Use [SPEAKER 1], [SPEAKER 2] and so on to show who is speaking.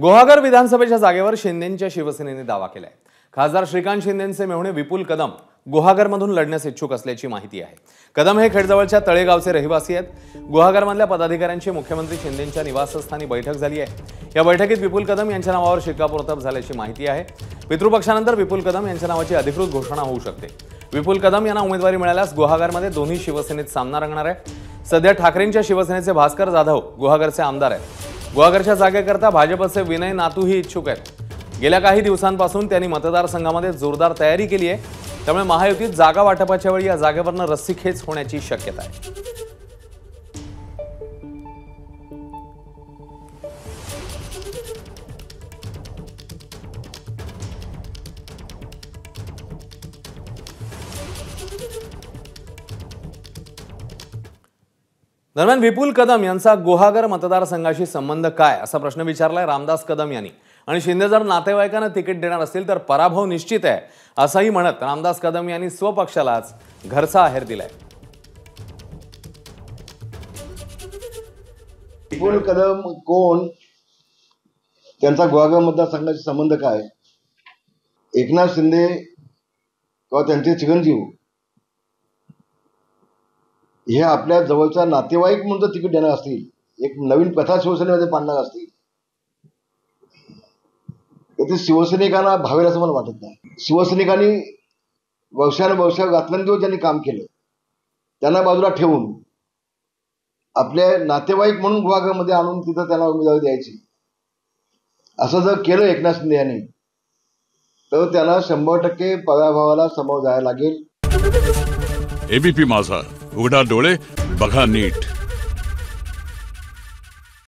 [SPEAKER 1] गुहागर विधानसभेच्या जागेवर शिंदेंच्या शिवसेनेने दावा केलाय। खासदार श्रीकांत शिंदेंचे मेहुणे विपुल कदम गुहागरमधून लढण्यास इच्छुक असल्याची माहिती आहे। कदम हे खेडजवळच्या तळेगावचे रहिवासी आहेत। गुहागरमधल्या पदाधिकाऱ्यांची मुख्यमंत्री शिंदेंच्या निवासस्थानी बैठक झाली आहे। या बैठकीत विपुल कदम यांच्या नावावर शिक्कामोर्तब झाल्याची माहिती आहे। पितृपक्षानंतर विपुल कदम यांच्या नावाची अधिकृत घोषणा होऊ शकते। विपुल कदम यांना उमेदवारी मिळाल्यास गुहागरमध्ये दोन्ही शिवसेनेत सामना रंगणार आहे। सध्या ठाकरेंच्या शिवसेनेचे भास्कर जाधव गुहागरचे आमदार आहेत। गुहागरच्या जागेकरता भाजपचे विनय नातूही इच्छुक आहेत। गेल्या काही दिवसांपासून त्यांनी मतदारसंघामध्ये जोरदार तयारी केली आहे। त्यामुळे महायुतीत जागा वाटपाच्या वेळी या जागेवरनं रस्सीखेच होण्याची शक्यता आहे। दरम्यान विपुल कदम यांचा गुहागर मतदारसंघाशी संबंध काय असा प्रश्न विचारलाय रामदास कदम यांनी। आणि शिंदे जर नातेवाईकांना तिकीट देणार असतील तर पराभव निश्चित आहे असंही म्हणत रामदास कदम यांनी स्वपक्षालाच घरचा आहेर दिलाय।
[SPEAKER 2] विपुल कदम कोण, त्यांचा गुहागर मतदारसंघाशी संबंध काय, एकनाथ शिंदे किंवा त्यांचे चिरंजीव हे आपल्या जवळच्या नातेवाईक म्हणून जर तिकीट देणार असतील, एक नवीन प्रथा शिवसेनेमध्ये पाडणार असतील तर ते शिवसैनिकांना भावेल असं मला वाटत नाही। शिवसैनिकांनी वर्षानुवर्ष रात्रंदिवस ज्यांनी काम केलं त्यांना बाजूला ठेवून आपले नातेवाईक म्हणून गुहागरमध्ये आणून तिथं त्यांना उमेदवारी द्यायची असं जर केलं एकनाथ शिंदे यांनी तर त्याला 100% पराभवाला सामोरं जायला लागेल।
[SPEAKER 3] एबीपी माझा, उघडा डोळे बघा नीट।